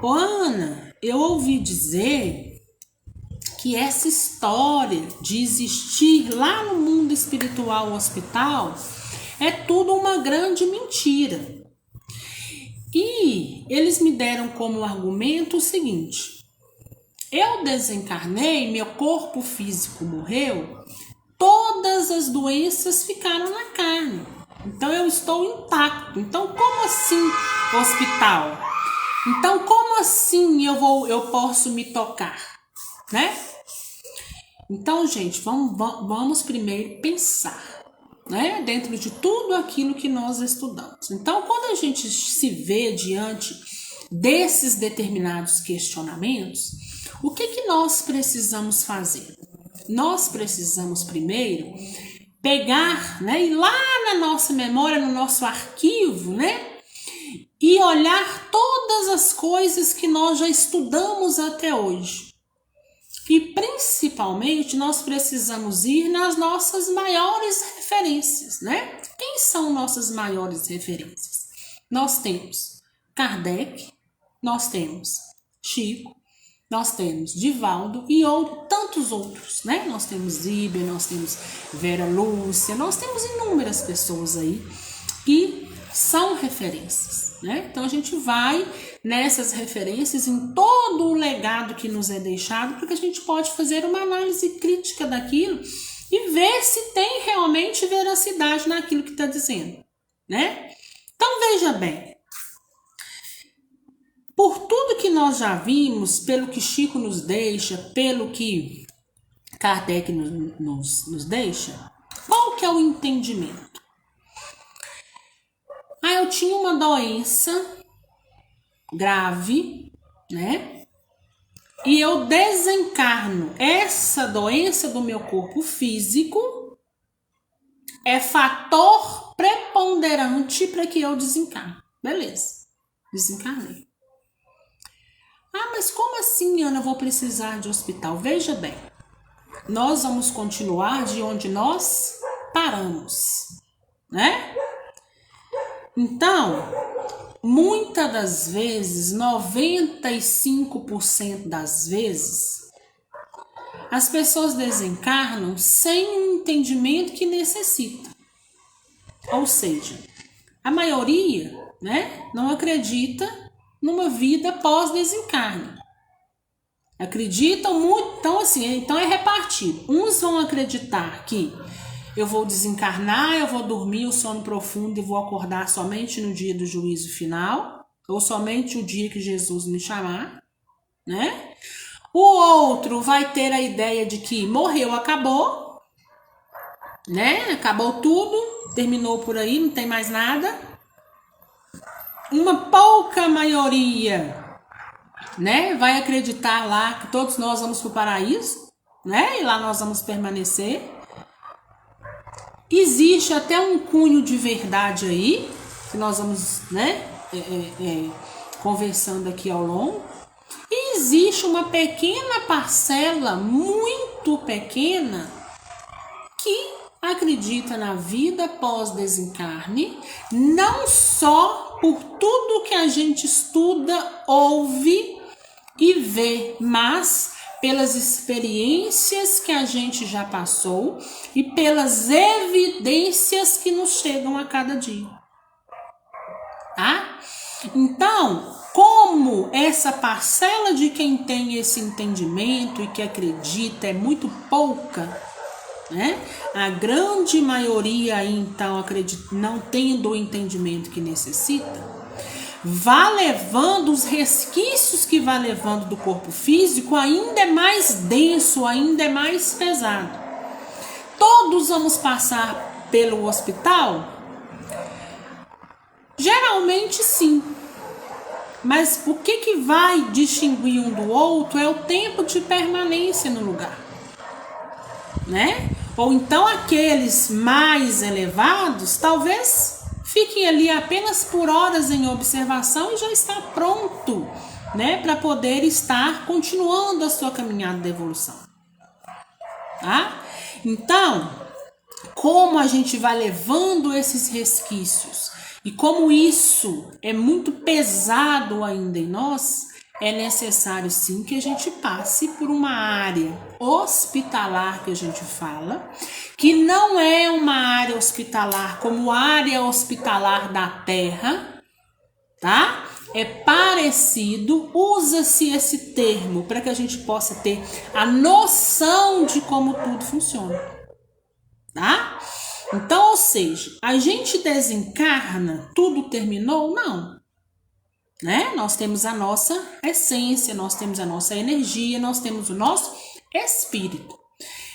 Ô, Ana, eu ouvi dizer que essa história de existir lá no mundo espiritual o hospital é tudo uma grande mentira. E eles me deram como argumento o seguinte: eu desencarnei, meu corpo físico morreu, todas as doenças ficaram na carne. Então eu estou intacto. Então como assim hospital? Então como assim eu posso me tocar, né? Então, gente, vamos primeiro pensar, né? Dentro de tudo aquilo que nós estudamos. Então, quando a gente se vê diante desses determinados questionamentos, o que nós precisamos fazer? Nós precisamos primeiro pegar, né, ir lá na nossa memória, no nosso arquivo, né, e olhar todas as coisas que nós já estudamos até hoje. E principalmente nós precisamos ir nas nossas maiores referências, né? Quem são nossas maiores referências? Nós temos Kardec, nós temos Chico, nós temos Divaldo e tantos outros, né? Nós temos Iber, nós temos Vera Lúcia, nós temos inúmeras pessoas aí que são referências, né? Então a gente vai nessas referências em todo o legado que nos é deixado, porque a gente pode fazer uma análise crítica daquilo e ver se tem realmente veracidade naquilo que está dizendo, né? Então veja bem, por tudo que nós já vimos, pelo que Chico nos deixa, pelo que Kardec nos deixa, qual que é o entendimento? Eu tinha uma doença grave, né? E eu desencarno. Essa doença do meu corpo físico é fator preponderante para que eu desencarne. Beleza, desencarnei. Mas como assim, Ana, eu vou precisar de hospital? Veja bem, nós vamos continuar de onde nós paramos, né? Então, muitas das vezes, 95% das vezes, as pessoas desencarnam sem o entendimento que necessita. Ou seja, a maioria, né, não acredita numa vida pós-desencarne. Acreditam muito, então é repartido. Uns vão acreditar que eu vou desencarnar, eu vou dormir o sono profundo e vou acordar somente no dia do juízo final, ou somente o dia que Jesus me chamar, né? O outro vai ter a ideia de que morreu, acabou, né? Acabou tudo, terminou por aí, não tem mais nada. Uma pouca maioria, né, vai acreditar lá que todos nós vamos para o paraíso, né? E lá nós vamos permanecer. Existe até um cunho de verdade aí, que nós vamos, né, conversando aqui ao longo. E existe uma pequena parcela, muito pequena, que acredita na vida pós-desencarne, não só por tudo que a gente estuda, ouve e vê, mas pelas experiências que a gente já passou e pelas evidências que nos chegam a cada dia. Tá? Então, como essa parcela de quem tem esse entendimento e que acredita é muito pouca, né? A grande maioria aí, então, acredita, não tendo o entendimento que necessita, vai levando os resquícios que vai levando do corpo físico, ainda é mais denso, ainda é mais pesado. Todos vamos passar pelo hospital? Geralmente sim. Mas o que vai distinguir um do outro é o tempo de permanência no lugar, né? Ou então aqueles mais elevados, talvez fiquem ali apenas por horas em observação e já está pronto, né, para poder estar continuando a sua caminhada de evolução. Tá? Então, como a gente vai levando esses resquícios e como isso é muito pesado ainda em nós, é necessário sim que a gente passe por uma área hospitalar que a gente fala, que não é uma área hospitalar como área hospitalar da Terra, tá? É parecido, usa-se esse termo para que a gente possa ter a noção de como tudo funciona, tá? Então, ou seja, a gente desencarna, tudo terminou? Não, né? Nós temos a nossa essência, nós temos a nossa energia, nós temos o nosso espírito.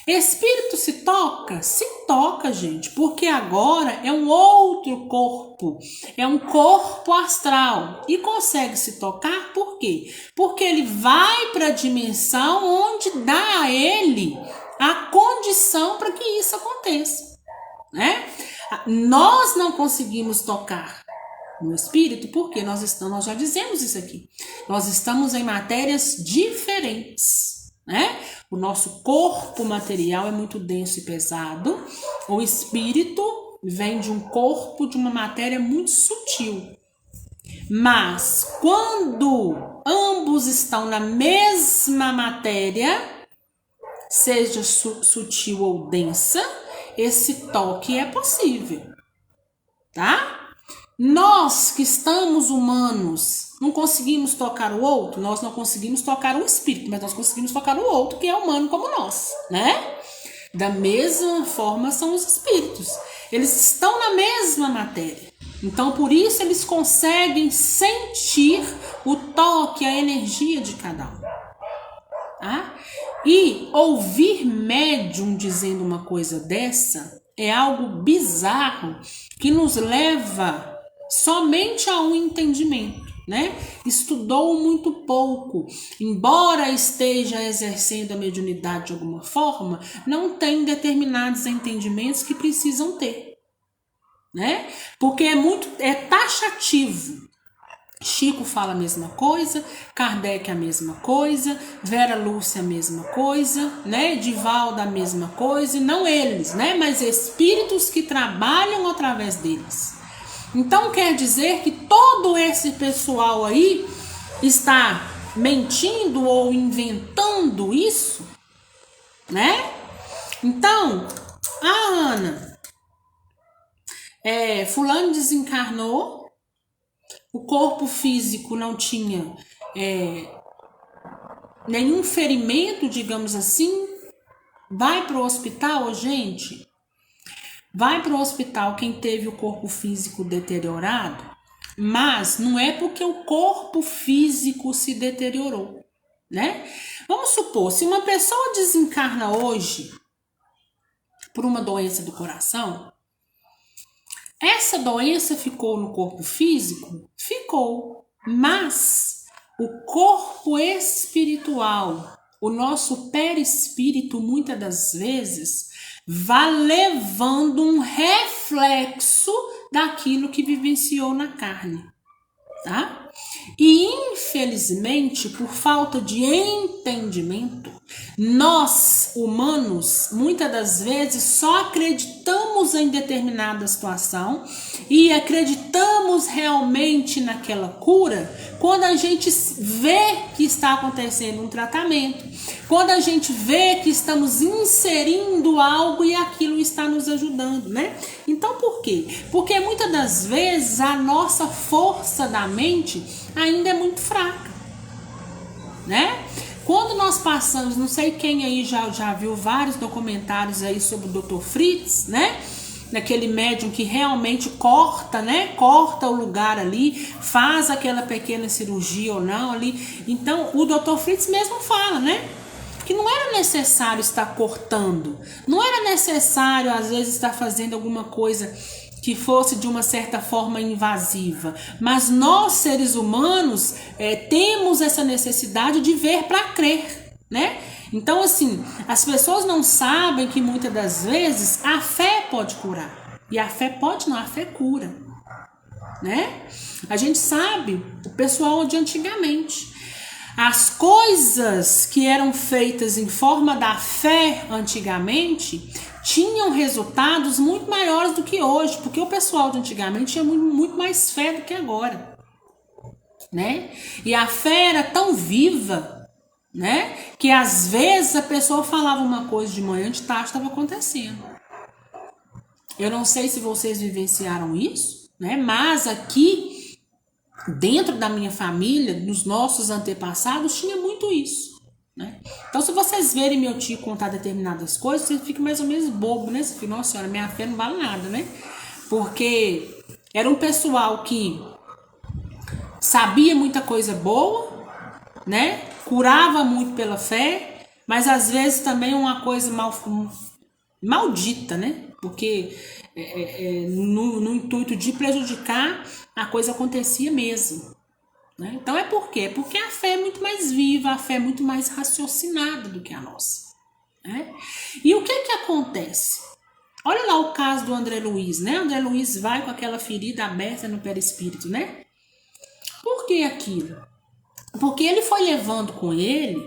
Espírito se toca? Se toca, gente, porque agora é um outro corpo, é um corpo astral e consegue se tocar por quê? Porque ele vai para a dimensão onde dá a ele a condição para que isso aconteça, né? Nós não conseguimos tocar no espírito porque nós já dizemos isso aqui, nós estamos em matérias diferentes, né? O nosso corpo material é muito denso e pesado, o espírito vem de um corpo, de uma matéria muito sutil. Mas quando ambos estão na mesma matéria, seja sutil ou densa, esse toque é possível, tá? Nós que estamos humanos, não conseguimos tocar o outro, nós não conseguimos tocar o espírito, mas nós conseguimos tocar o outro que é humano como nós, né? Da mesma forma são os espíritos, eles estão na mesma matéria, então por isso eles conseguem sentir o toque, a energia de cada um, tá? E ouvir médium dizendo uma coisa dessa é algo bizarro que nos leva somente a um entendimento, né? Estudou muito pouco, embora esteja exercendo a mediunidade de alguma forma, não tem determinados entendimentos que precisam ter, né? Porque é taxativo. Chico fala a mesma coisa, Kardec a mesma coisa, Vera Lúcia a mesma coisa, né? Divaldo a mesma coisa, e não eles, né? Mas espíritos que trabalham através deles. Então quer dizer que todo esse pessoal aí está mentindo ou inventando isso, né? Então, a Ana, fulano desencarnou, o corpo físico não tinha nenhum ferimento, digamos assim, vai para o hospital, gente. Vai para o hospital quem teve o corpo físico deteriorado, mas não é porque o corpo físico se deteriorou, né? Vamos supor, se uma pessoa desencarna hoje por uma doença do coração, essa doença ficou no corpo físico? Ficou, mas o corpo espiritual, o nosso perispírito, muitas das vezes, vai levando um reflexo daquilo que vivenciou na carne, tá? E infelizmente, por falta de entendimento, nós, humanos, muitas das vezes só acreditamos em determinada situação e acreditamos realmente naquela cura quando a gente vê que está acontecendo um tratamento, quando a gente vê que estamos inserindo algo e aquilo está nos ajudando, né? Então por quê? Porque muitas das vezes a nossa força da mente ainda é muito fraca, né? Quando nós passamos, não sei quem aí já viu vários documentários aí sobre o Dr. Fritz, né? Naquele médium que realmente corta, né? Corta o lugar ali, faz aquela pequena cirurgia ou não ali. Então, o Dr. Fritz mesmo fala, né? Que não era necessário estar cortando, não era necessário, às vezes, estar fazendo alguma coisa que fosse de uma certa forma invasiva, mas nós, seres humanos, temos essa necessidade de ver para crer, né? Então, assim, as pessoas não sabem que muitas das vezes a fé pode curar, e a fé pode não, a fé cura, né? A gente sabe, o pessoal de antigamente, as coisas que eram feitas em forma da fé antigamente tinham resultados muito maiores do que hoje, porque o pessoal de antigamente tinha muito mais fé do que agora, né? E a fé era tão viva, né? Que às vezes a pessoa falava uma coisa de manhã, de tarde estava acontecendo. Eu não sei se vocês vivenciaram isso, né? Mas aqui, dentro da minha família, dos nossos antepassados, tinha muito isso, né? Então, se vocês verem meu tio contar determinadas coisas, você fica mais ou menos bobo, né? Você fica, nossa senhora, minha fé não vale nada, né? Porque era um pessoal que sabia muita coisa boa, né? Curava muito pela fé, mas às vezes também uma coisa maldita, né? Porque no intuito de prejudicar, a coisa acontecia mesmo, né? Então é por quê? Porque a fé é muito mais viva, a fé é muito mais raciocinada do que a nossa, né? E o que acontece? Olha lá o caso do André Luiz, né? André Luiz vai com aquela ferida aberta no perispírito, né? Por que aquilo? Porque ele foi levando com ele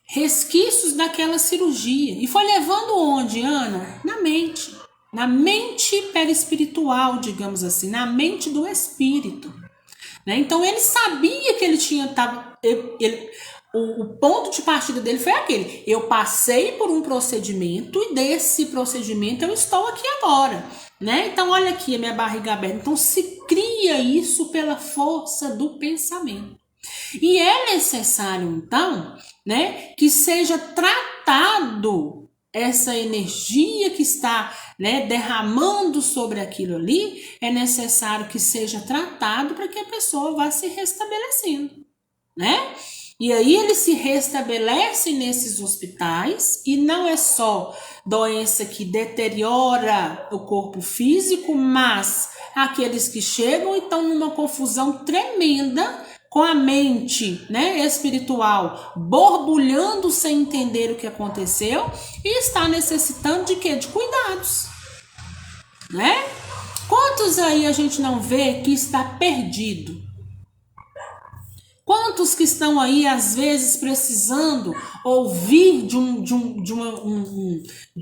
resquícios daquela cirurgia. E foi levando onde, Ana? Na mente. Na mente perispiritual, digamos assim. Na mente do espírito. Né? Então ele sabia que ele tinha... O ponto de partida dele foi aquele. Eu passei por um procedimento e desse procedimento eu estou aqui agora. Né? Então olha aqui a minha barriga aberta. Então se cria isso pela força do pensamento. E é necessário, então, né, que seja tratado essa energia que está, né, derramando sobre aquilo ali, é necessário que seja tratado para que a pessoa vá se restabelecendo, né? E aí eles se restabelecem nesses hospitais e não é só doença que deteriora o corpo físico, mas aqueles que chegam e estão numa confusão tremenda com a mente, né, espiritual borbulhando sem entender o que aconteceu e está necessitando de quê? De cuidados, né? Quantos aí a gente não vê que está perdido? Quantos que estão aí, às vezes, precisando ouvir de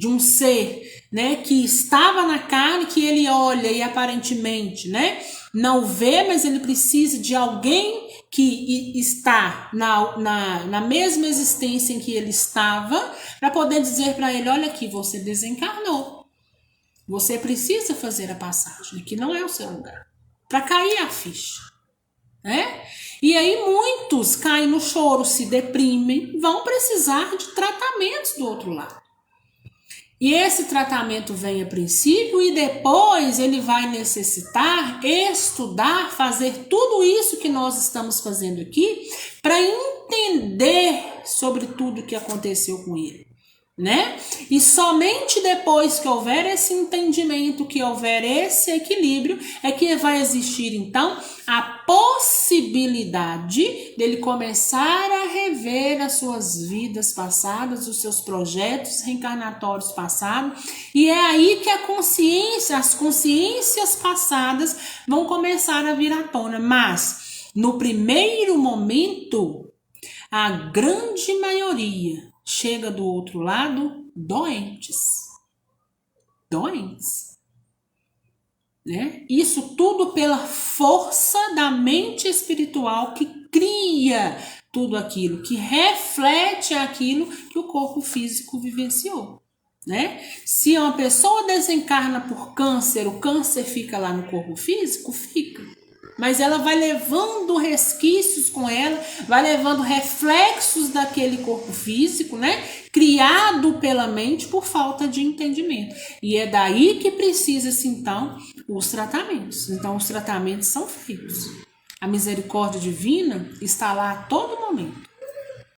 um ser, né, que estava na carne, que ele olha e aparentemente, né, não vê, mas ele precisa de alguém que está na mesma existência em que ele estava, para poder dizer para ele, olha aqui, você desencarnou. Você precisa fazer a passagem, que não é o seu lugar. Para cair a ficha, né? E aí muitos caem no choro, se deprimem, vão precisar de tratamentos do outro lado. E esse tratamento vem a princípio e depois ele vai necessitar estudar, fazer tudo isso que nós estamos fazendo aqui para entender sobre tudo o que aconteceu com ele, né? E somente depois que houver esse entendimento, que houver esse equilíbrio, é que vai existir então a possibilidade dele começar a rever as suas vidas passadas, os seus projetos reencarnatórios passados, e é aí que as consciências passadas vão começar a vir à tona. Mas no primeiro momento, a grande maioria chega do outro lado doentes. Né? Isso tudo pela força da mente espiritual que cria tudo aquilo, que reflete aquilo que o corpo físico vivenciou. Né? Se uma pessoa desencarna por câncer, o câncer fica lá no corpo físico? Fica. Mas ela vai levando resquícios com ela, vai levando reflexos daquele corpo físico, né? Criado pela mente por falta de entendimento. E é daí que precisa-se, então, os tratamentos. Então, os tratamentos são feitos. A misericórdia divina está lá a todo momento.